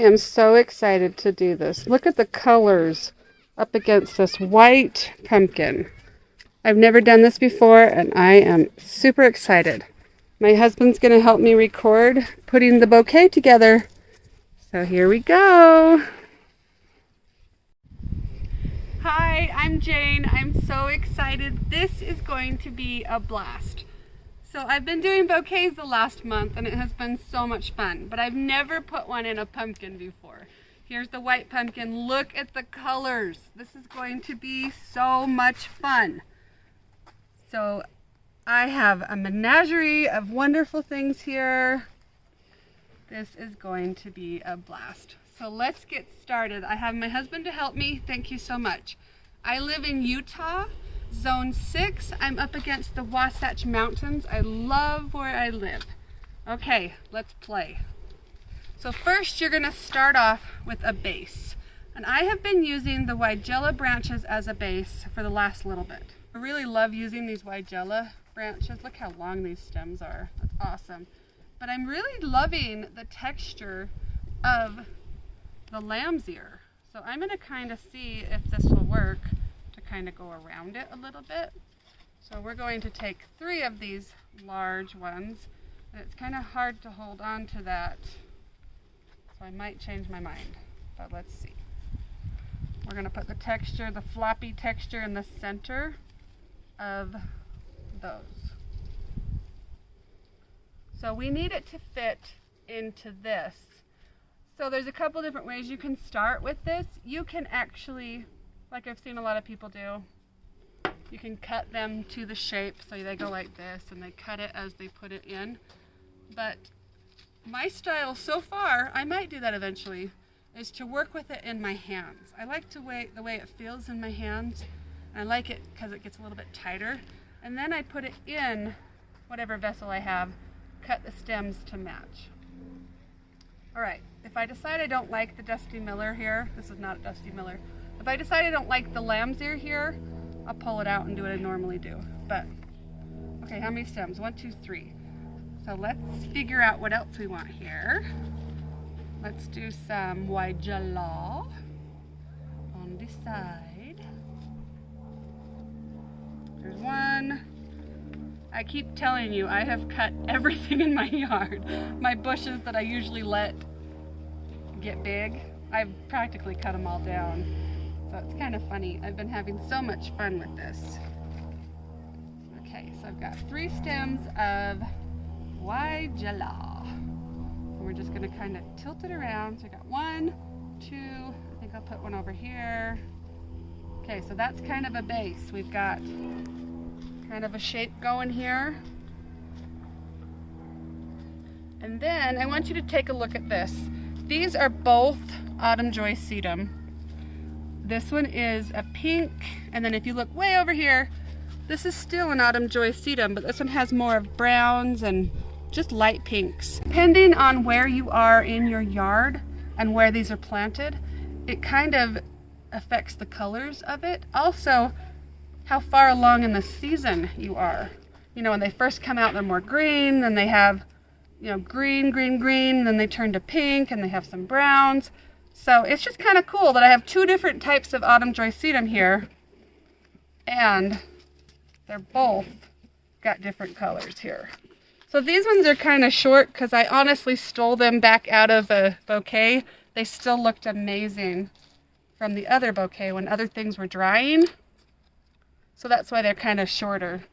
am so excited to do this. Look at the colors up against this white pumpkin. I've never done this before and I am super excited. My husband's going to help me record putting the bouquet together. So here we go. Hi, I'm Jane. I'm so excited. This is going to be a blast. So I've been doing bouquets the last month and it has been so much fun, but I've never put one in a pumpkin before. Here's the white pumpkin. Look at the colors. This is going to be so much fun. So I have a menagerie of wonderful things here. This is going to be a blast. So let's get started. I have my husband to help me. Thank you so much. I live in Utah. Zone 6, I'm up against the Wasatch Mountains. I love where I live. Okay, let's play. So first you're going to start off with a base. And I have been using the Weigela branches as a base for the last little bit. I really love using these Weigela branches. Look how long these stems are. That's awesome. But I'm really loving the texture of the lamb's ear. So I'm going to kind of see if this will work. Kind of go around it a little bit. So we're going to take 3 of these large ones. And it's kind of hard to hold on to that. So I might change my mind, but let's see. We're going to put the texture, the floppy texture in the center of those. So we need it to fit into this. So there's a couple different ways you can start with this. You can actually, like I've seen a lot of people do, you can cut them to the shape so they go like this and they cut it as they put it in. But my style so far, I might do that eventually, is to work with it in my hands. I like the way it feels in my hands. I like it because it gets a little bit tighter. And then I put it in whatever vessel I have, cut the stems to match. All right, if I decide I don't like the Dusty Miller here, this is not a Dusty Miller, if I decide I don't like the lamb's ear here, I'll pull it out and do what I normally do. But, okay, how many stems? 1, 2, 3. So let's figure out what else we want here. Let's do some Weigela on the side. There's one. I keep telling you, I have cut everything in my yard. My bushes that I usually let get big, I've practically cut them all down. So it's kind of funny. I've been having so much fun with this. Okay, so I've got 3 stems of Weigela. And we're just going to kind of tilt it around. So I got 1, 2, I think I'll put one over here. Okay, so that's kind of a base. We've got kind of a shape going here. And then I want you to take a look at this. These are both Autumn Joy Sedum. This one is a pink, and then if you look way over here, this is still an Autumn Joy Sedum, but this one has more of browns and just light pinks. Depending on where you are in your yard and where these are planted, it kind of affects the colors of it. Also, how far along in the season you are. You know, when they first come out, they're more green, then they have, you know, green, green, green, then they turn to pink, and they have some browns. So it's just kind of cool that I have 2 different types of Autumn Joy Sedum here, and they're both got different colors here. So these ones are kind of short because I honestly stole them back out of a bouquet. They still looked amazing from the other bouquet when other things were drying. So that's why they're kind of shorter.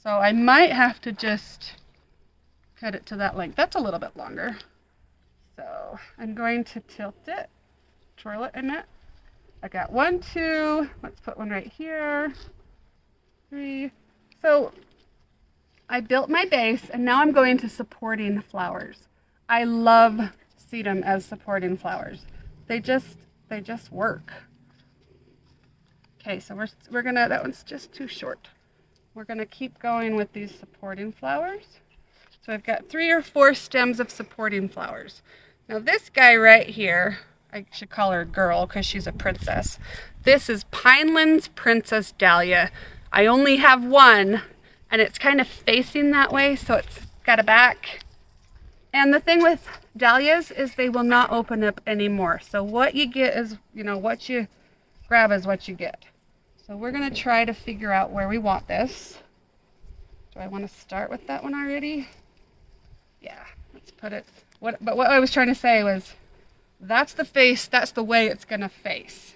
So I might have to just cut it to that length. That's a little bit longer. So I'm going to tilt it, twirl it in it. I got 1, 2, let's put one right here, 3. So I built my base and now I'm going to supporting flowers. I love sedum as supporting flowers. They just work. Okay, so we're gonna, that one's just too short. We're gonna keep going with these supporting flowers. So I've got 3 or 4 stems of supporting flowers. Now this guy right here, I should call her a girl because she's a princess. This is Pineland's Princess Dahlia. I only have one and it's kind of facing that way, so it's got a back. And the thing with dahlias is they will not open up anymore. So what you get is, you know, what you grab is what you get. So we're gonna try to figure out where we want this. Do I want to start with that one already? Yeah, let's put it. But what I was trying to say was, that's the face, that's the way it's gonna face.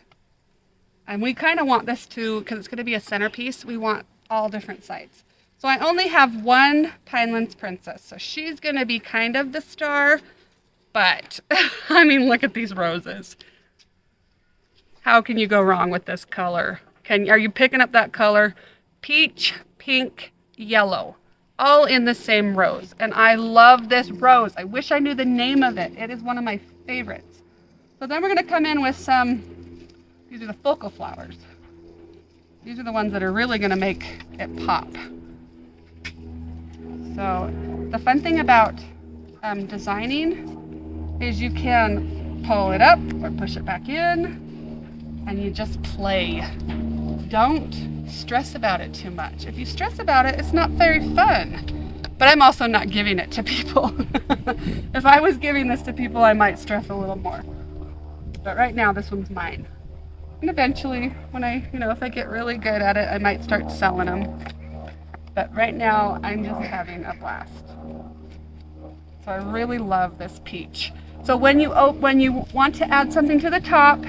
And we kind of want this to, because it's gonna be a centerpiece, we want all different sides. So I only have one Pinelands Princess, so she's gonna be kind of the star, but I mean, look at these roses. How can you go wrong with this color? Are you picking up that color? Peach, pink, yellow, all in the same rose. And I love this rose. I wish I knew the name of it. It is one of my favorites. So then we're gonna come in with these are the focal flowers. These are the ones that are really gonna make it pop. So the fun thing about designing is you can pull it up or push it back in and you just play. Don't stress about it too much. If you stress about it, it's not very fun. But I'm also not giving it to people. If I was giving this to people, I might stress a little more. But right now, this one's mine. And eventually, when if I get really good at it, I might start selling them. But right now, I'm just having a blast. So I really love this peach. So when you want to add something to the top,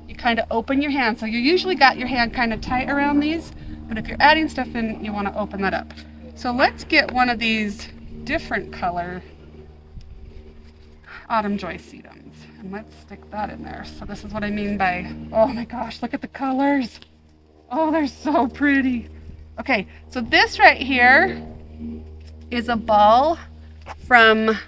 you kind of open your hand. So you usually got your hand kind of tight around these, but if you're adding stuff in, you want to open that up. So let's get one of these different color Autumn Joy sedums, and let's stick that in there. So this is what I mean by, oh my gosh, look at the colors. Oh, they're so pretty. Okay, so this right here is a ball from,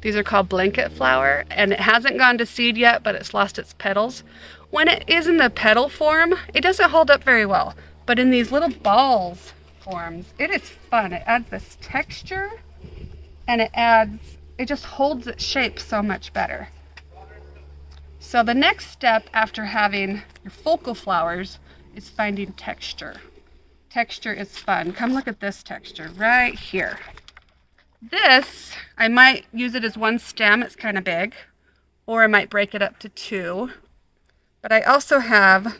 these are called blanket flower, and it hasn't gone to seed yet, but it's lost its petals. When it is in the petal form, it doesn't hold up very well, but in these little balls forms, it is fun. It adds this texture, and it just holds its shape so much better. So the next step after having your focal flowers is finding texture. Texture is fun. Come look at this texture right here. This, I might use it as one stem, it's kind of big, or I might break it up to two. But I also have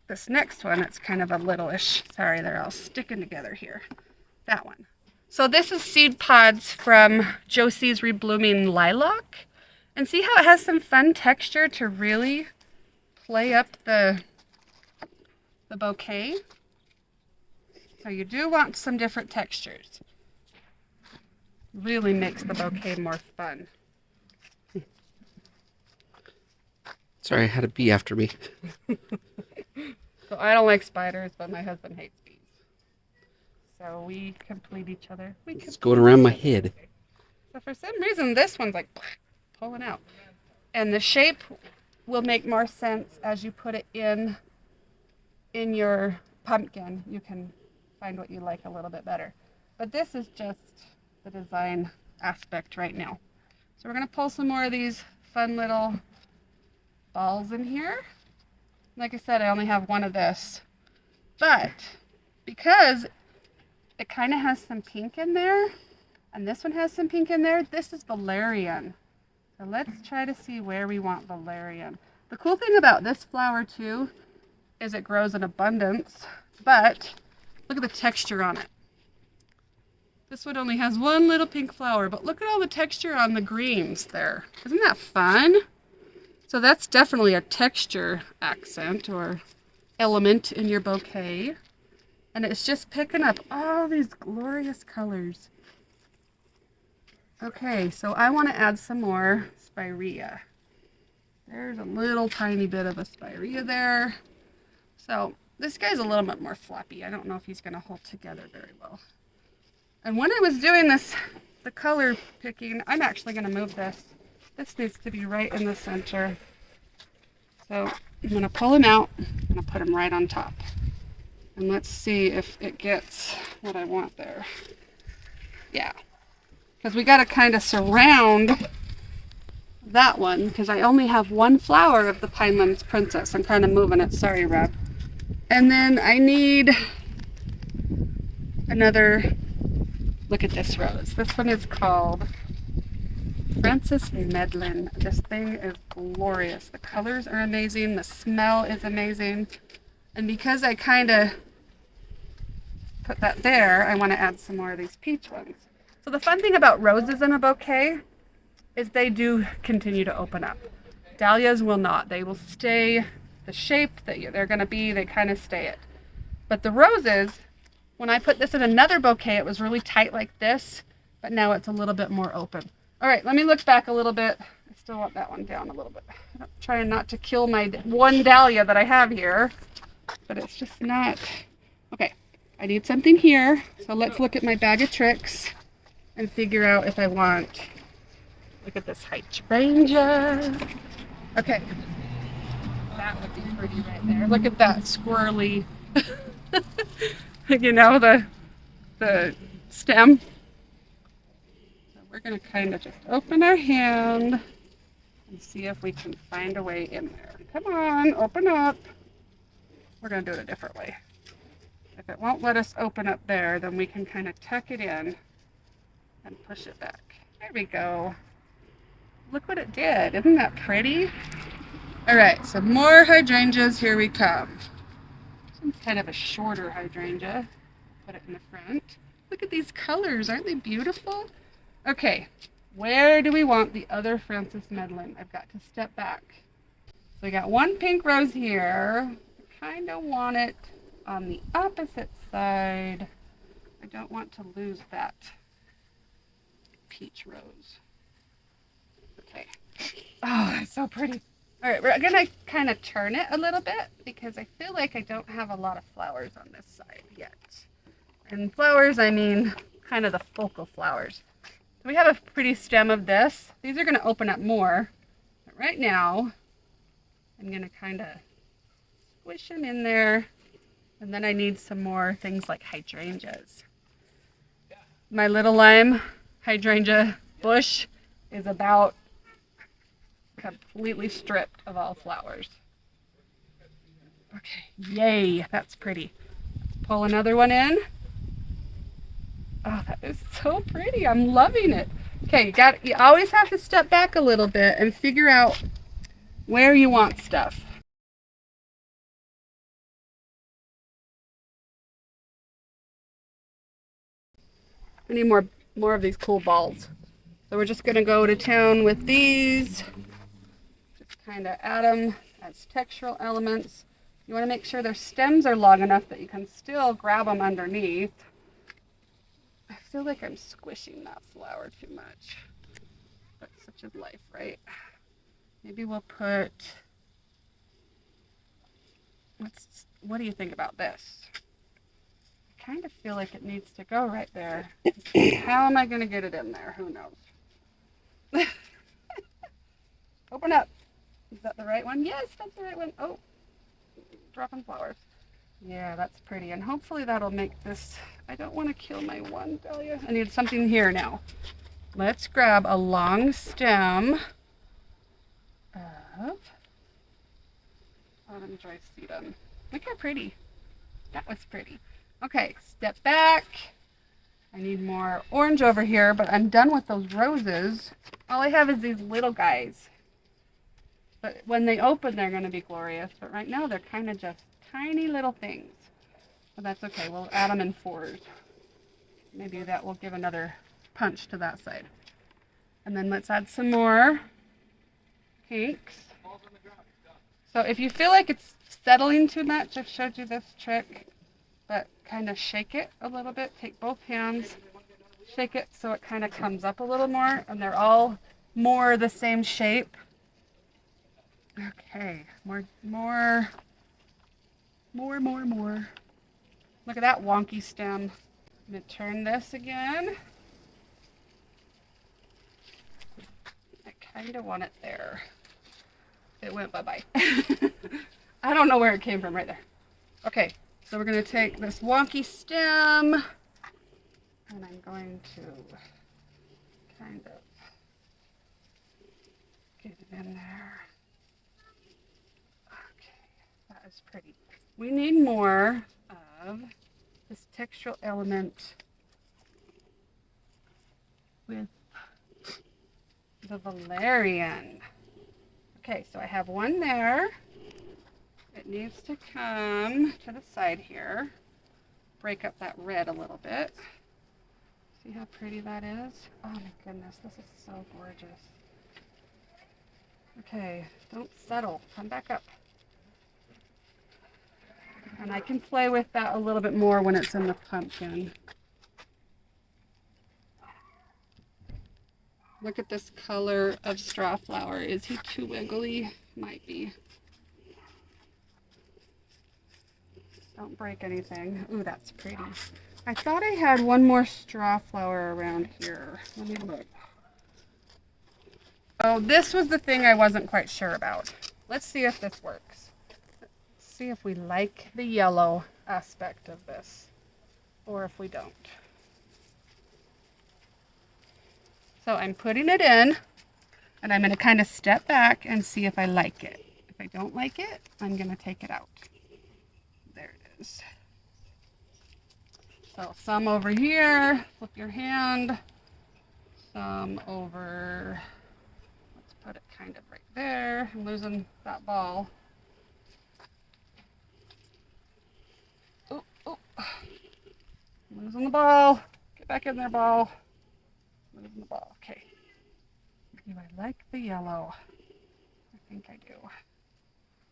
this next one, it's kind of a little-ish, sorry, they're all sticking together here. That one. So this is seed pods from Josie's Reblooming Lilac. And see how it has some fun texture to really play up the bouquet? So you do want some different textures. Really makes the bouquet more fun. Sorry, I had a bee after me. So I don't like spiders, but my husband hates bees. So we complete each other. It's going around my head. So for some reason, this one's like pulling out. And the shape will make more sense as you put it in your pumpkin. You can find what you like a little bit better. But this is just the design aspect right now. So we're going to pull some more of these fun little balls in here. Like I said, I only have one of this. But because it kind of has some pink in there, and this one has some pink in there, this is valerian. So let's try to see where we want valerian. The cool thing about this flower too is it grows in abundance, but look at the texture on it. This one only has one little pink flower, but look at all the texture on the greens there. Isn't that fun? So that's definitely a texture accent or element in your bouquet. And it's just picking up all these glorious colors. Okay, so I want to add some more spirea. There's a little tiny bit of a spirea there. So this guy's a little bit more floppy. I don't know if he's going to hold together very well. And when I was doing this, the color picking, I'm actually going to move this. This needs to be right in the center. So I'm going to pull him out. I'm going to put him right on top. And let's see if it gets what I want there. Yeah. Because we got to kind of surround that one, because I only have one flower of the Pinelands Princess. I'm kind of moving it. Sorry, Rob. And then I need another Look at this rose. This one is called Francis Medlin. This thing is glorious. The colors are amazing. The smell is amazing. And because I kind of put that there, I want to add some more of these peach ones. So the fun thing about roses in a bouquet is they do continue to open up. Dahlias will not. They will stay the shape that they're going to be. They kind of stay it. But the roses, when I put this in another bouquet, it was really tight like this, but now it's a little bit more open. All right, let me look back a little bit. I still want that one down a little bit. I'm trying not to kill my one dahlia that I have here, but it's just not. Okay, I need something here. So let's look at my bag of tricks and figure out if I want. Look at this hydrangea. Okay, that would be pretty right there. Look at that squirrely, you know, the stem. We're going to kind of just open our hand and see if we can find a way in there. Come on, open up. We're going to do it a different way. If it won't let us open up there, then we can kind of tuck it in and push it back. There we go. Look what it did. Isn't that pretty? All right, so more hydrangeas. Here we come. Some kind of a shorter hydrangea. Put it in the front. Look at these colors. Aren't they beautiful? Okay, where do we want the other Francis Medlin? I've got to step back. So we got one pink rose here. I kind of want it on the opposite side. I don't want to lose that peach rose. Okay. Oh, it's so pretty. All right, we're going to kind of turn it a little bit because I feel like I don't have a lot of flowers on this side yet. And flowers, I mean kind of the focal flowers. So we have a pretty stem of this. These are going to open up more. But right now, I'm going to kind of squish them in there. And then I need some more things like hydrangeas. My little lime hydrangea bush is about completely stripped of all flowers. Okay, yay, that's pretty. Let's pull another one in. Oh, that is so pretty. I'm loving it. Okay, you always have to step back a little bit and figure out where you want stuff. I need more of these cool balls. So we're just gonna go to town with these. Just kind of add them as textural elements. You want to make sure their stems are long enough that you can still grab them underneath. I feel like I'm squishing that flower too much. That's such a life, right? Maybe we'll put, what do you think about this? I kind of feel like it needs to go right there. How am I going to get it in there? Who knows? Open up. Is that the right one? Yes, that's the right one. Oh, dropping flowers. Yeah, that's pretty. And hopefully that'll make this, I don't want to kill my one dahlia. I need something here now. Let's grab a long stem of autumn joy sedum. Look how pretty. That was pretty. Okay, step back. I need more orange over here, but I'm done with those roses. All I have is these little guys. But when they open, they're going to be glorious. But right now, they're kind of just tiny little things. But that's okay. We'll add them in fours. Maybe that will give another punch to that side. And then let's add some more pinks. So if you feel like it's settling too much, I've showed you this trick. But kind of shake it a little bit. Take both hands, shake it so it kind of comes up a little more. And they're all more the same shape. Okay, more. Look at that wonky stem. I'm going to turn this again. I kind of want it there. It went bye-bye. I don't know where it came from right there. Okay, so we're going to take this wonky stem and I'm going to kind of get it in there. That is pretty. We need more of this textural element with the valerian. Okay, so I have one there. It needs to come to the side here. Break up that red a little bit. See how pretty that is? Oh my goodness, this is so gorgeous. Okay, don't settle. Come back up. And I can play with that a little bit more when it's in the pumpkin. Look at this color of straw flower. Is he too wiggly? Might be. Don't break anything. Ooh, that's pretty. I thought I had one more straw flower around here. Let me look. Oh, this was the thing I wasn't quite sure about. Let's see if this works. Let's see if we like the yellow aspect of this, or if we don't. So I'm putting it in, and I'm going to kind of step back and see if I like it. If I don't like it, I'm going to take it out. There it is. So some over here, flip your hand. Some over, let's put it kind of right there. I'm losing that ball. Oh, oh. I'm losing the ball. Get back in there, ball. Losing the ball. Okay. Do I like the yellow? I think I do.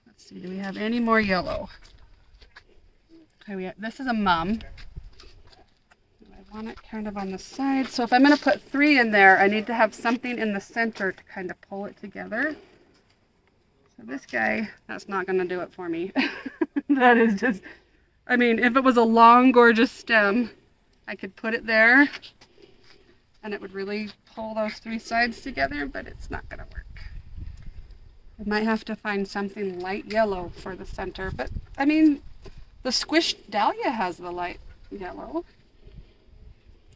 Let's see, do we have any more yellow? Okay, this is a mum. I want it kind of on the side. So if I'm going to put 3 in there, I need to have something in the center to kind of pull it together. So this guy, that's not going to do it for me. That is just, I mean, if it was a long, gorgeous stem, I could put it there and it would really pull those 3 sides together, but it's not going to work. I might have to find something light yellow for the center, but I mean, the squished dahlia has the light yellow.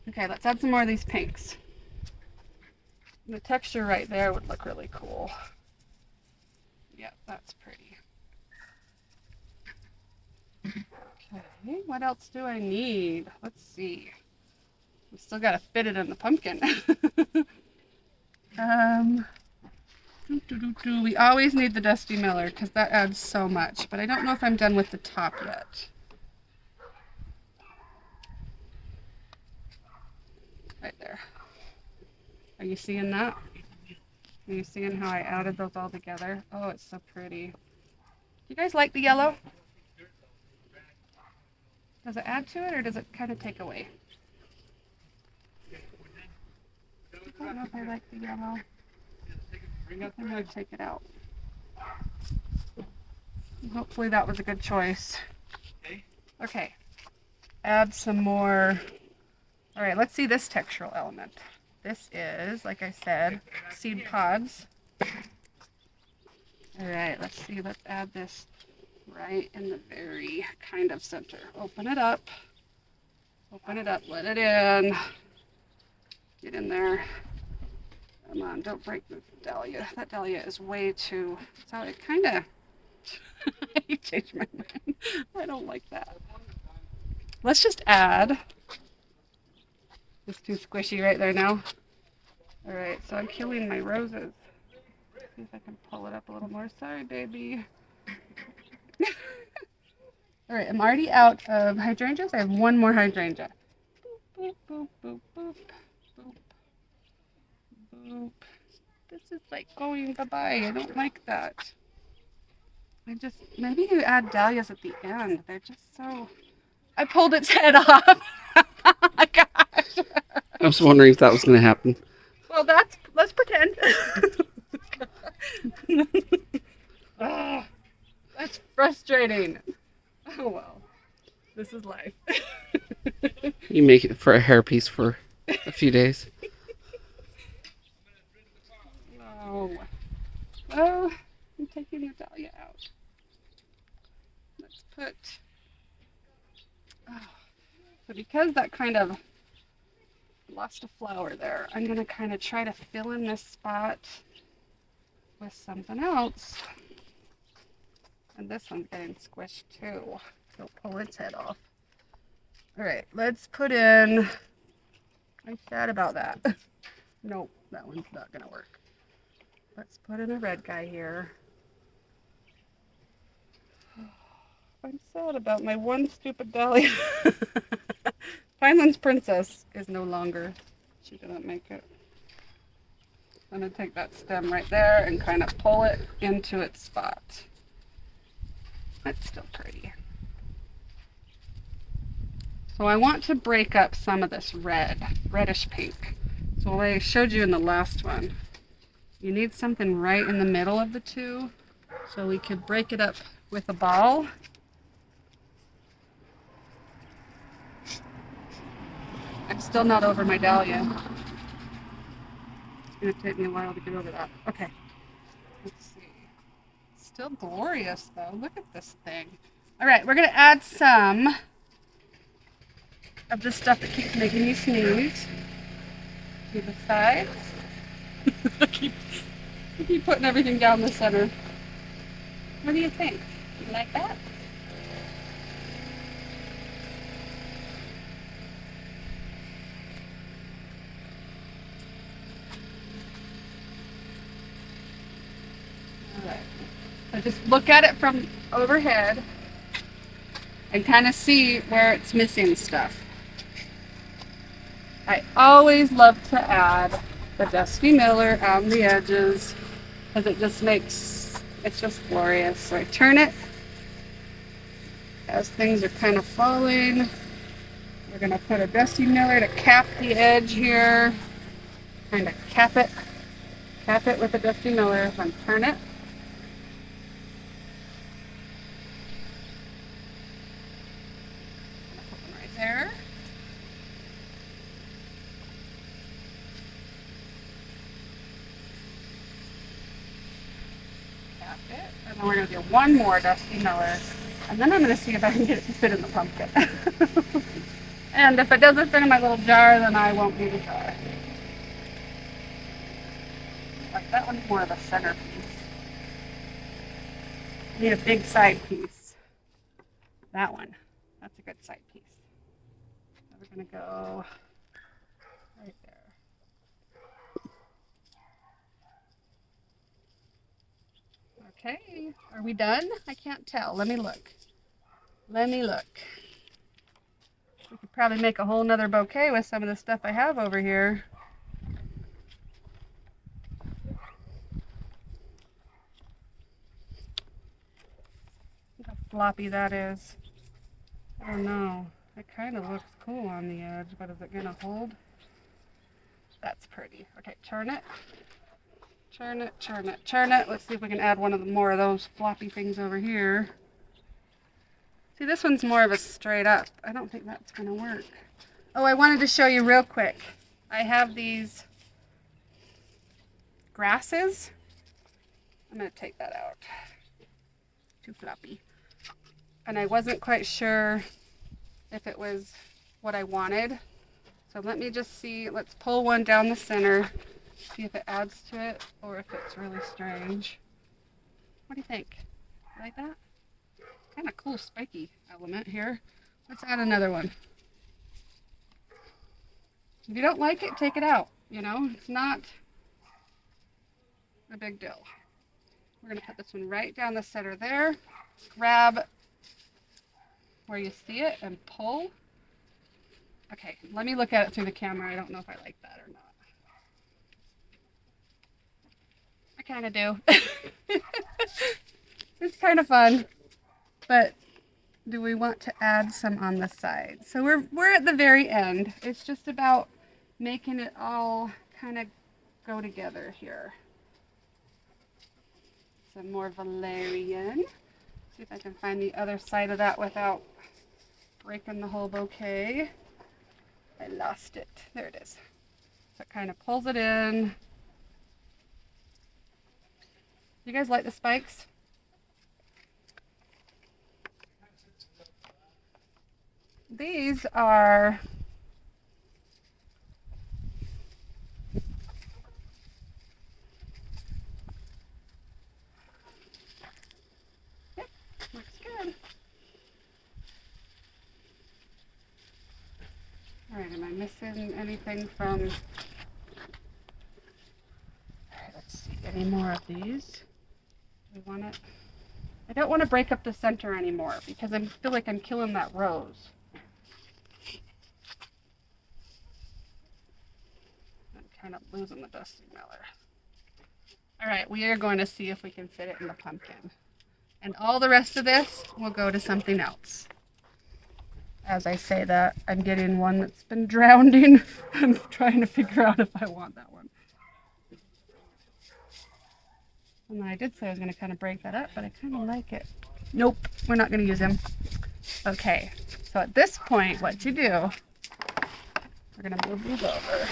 Okay, let's add some more of these pinks. The texture right there would look really cool. Yeah, that's pretty. Okay, what else do I need? Let's see. We still got to fit it in the pumpkin. We always need the Dusty Miller because that adds so much, but I don't know if I'm done with the top yet. Right there. Are you seeing that? Are you seeing how I added those all together? Oh, it's so pretty. Do you guys like the yellow? Does it add to it or does it kind of take away? I don't know if I like the yellow. I'm going to take it out. Hopefully that was a good choice. Okay. Add some more. All right, let's see this textural element. This is, like I said, seed pods. All right, let's see. Let's add this right in the very kind of center. Open it up. Open it up. Let it in. Get in there. Come on, don't break the dahlia. That dahlia is way too... So it kind of... I changed my mind. I don't like that. Let's just add... It's too squishy right there now. All right, so I'm killing my roses. See if I can pull it up a little more. Sorry, baby. All right, I'm already out of hydrangeas. I have one more hydrangea. Boop, boop, boop, boop, boop, boop. This is like going bye-bye. I don't like that. Maybe you add dahlias at the end. They're just so... I pulled its head off. Oh my gosh. I was wondering if that was going to happen. Well, let's pretend. Oh, that's frustrating. Oh well, this is life. You make it for a hairpiece for a few days. No. Oh, I'm taking the dahlia out. Let's put... Oh. So because that kind of lost a flower there, I'm going to kind of try to fill in this spot with something else. And this one's getting squished too. So pull its head off. All right, let's put in... I'm sad about that. Nope, that one's not gonna work. Let's put in a red guy here. I'm sad about my one stupid dahlia. Pineland's Princess is no longer. She didn't make it. I'm gonna take that stem right there and kind of pull it into its spot. That's still pretty. So I want to break up some of this reddish pink. So what I showed you in the last one, you need something right in the middle of the two. So we could break it up with a ball. I'm still not over my dahlia. It's gonna take me a while to get over that. Okay, let's see. Still glorious though. Look at this thing. All right, we're gonna add some of this stuff that keeps making me sneeze to the sides. I keep putting everything down the center. What do you think? You like that? All right. So just look at it from overhead and kind of see where it's missing stuff. I always love to add the Dusty Miller on the edges because it just makes, it's just glorious. So I turn it as things are kind of falling. We're going to put a Dusty Miller to cap the edge here. Kind of cap it with a Dusty Miller, then turn it. Put one right there. It. And then we're going to do one more Dusty Miller, and then I'm going to see if I can get it to fit in the pumpkin. And if it doesn't fit in my little jar, then I won't need a jar. Like that one's more of a centerpiece. I need a big side piece. That one, that's a good side piece. So we're going to go right there. Okay, are we done? I can't tell. Let me look. Let me look. We could probably make a whole nother bouquet with some of the stuff I have over here. Look how floppy that is. I don't know. It kind of looks cool on the edge, but is it going to hold? That's pretty. Okay, turn it. Turn it, turn it, turn it. Let's see if we can add one of the more of those floppy things over here. See, this one's more of a straight up. I don't think that's going to work. Oh, I wanted to show you real quick. I have these grasses. I'm going to take that out. Too floppy. And I wasn't quite sure if it was what I wanted. So let me just see. Let's pull one down the center. See if it adds to it or if it's really strange. What do you think? You like that? Kind of cool spiky element here. Let's add another one. If you don't like it, take it out. You know, it's not a big deal. We're going to put this one right down the center there. Grab where you see it and pull. Okay, let me look at it through the camera. I don't know if I like that or not. I kind of do. It's kind of fun, but do we want to add some on the side? So we're at the very end. It's just about making it all kind of go together here. Some more valerian. See if I can find the other side of that without breaking the whole bouquet. I lost it. There it is. So it kind of pulls it in. You guys like the spikes? These are yep, looks good. All right, am I missing anything from any more of these. We want it. I don't want to break up the center anymore because I feel like I'm killing that rose. I'm kind of losing the dusty miller. All right, we are going to see if we can fit it in the pumpkin. And all the rest of this will go to something else. As I say that, I'm getting one that's been drowning. I'm trying to figure out if I want that one. And then I did say I was going to kind of break that up, but I kind of like it. Nope, we're not going to use him. Okay, so at this point, what you do, we're going to move these over.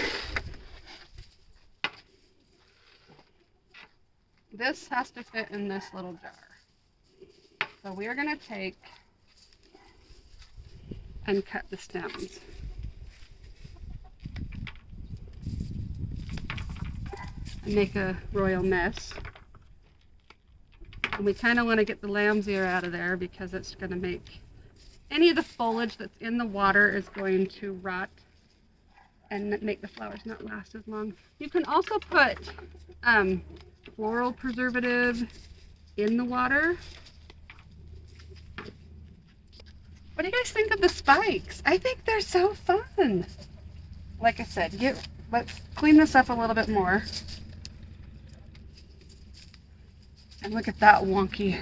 This has to fit in this little jar. So we are going to take and cut the stems. And make a royal mess. And we kind of want to get the lamb's ear out of there because it's going to make any of the foliage that's in the water is going to rot and make the flowers not last as long. You can also put floral preservative in the water. What do you guys think of the spikes? I think they're so fun. Like I said, let's clean this up a little bit more. And look at that wonky.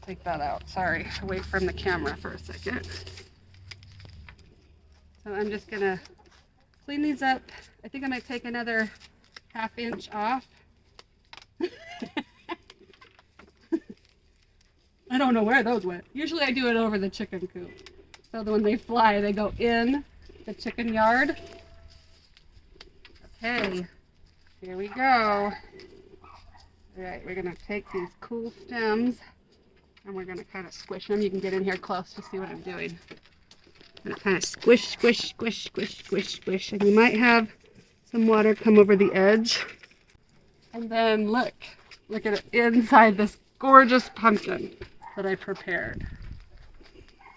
Take that out. Sorry, away from the camera for a second. So I'm just gonna clean these up. I think I might take another 1/2 inch off. I don't know where those went. Usually I do it over the chicken coop. So that when they fly, they go in the chicken yard. Okay, here we go. All right, we're gonna take these cool stems and we're gonna kind of squish them. You can get in here close to see what I'm doing. I'm gonna kind of squish, squish, squish, squish, squish, squish. And you might have some water come over the edge. And then look at it inside this gorgeous pumpkin that I prepared.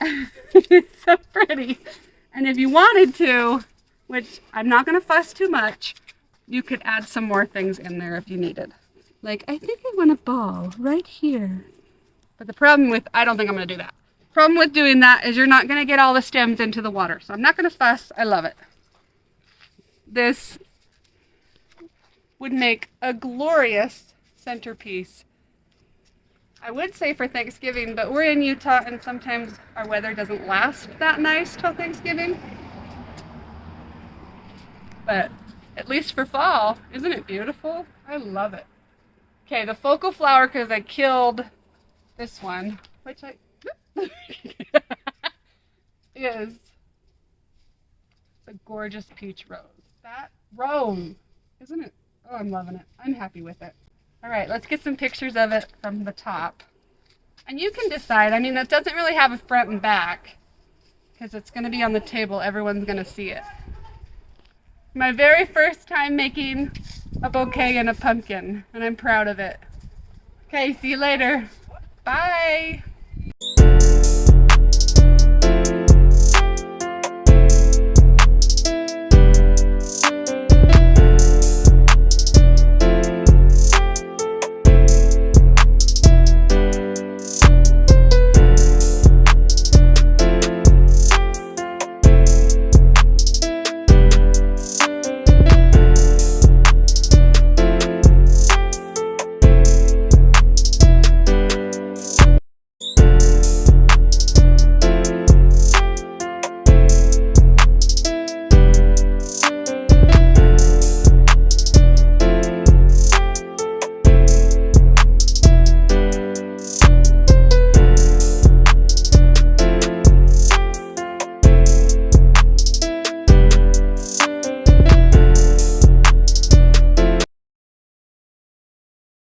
It's so pretty. And if you wanted to, which I'm not gonna fuss too much, you could add some more things in there if you needed. Like, I think I want a ball right here. But the problem with, I don't think I'm gonna do that. Problem with doing that is you're not gonna get all the stems into the water. So I'm not gonna fuss, I love it. This would make a glorious centerpiece. I would say for Thanksgiving, but we're in Utah and sometimes our weather doesn't last that nice till Thanksgiving. But at least for fall, isn't it beautiful? I love it. Okay, the focal flower, because I killed this one, which I is a gorgeous peach rose. That rose, isn't it? Oh, I'm loving it. I'm happy with it. All right, let's get some pictures of it from the top. And you can decide. I mean, that doesn't really have a front and back because it's going to be on the table. Everyone's going to see it. My very first time making a bouquet and a pumpkin, and I'm proud of it. Okay, see you later. Bye.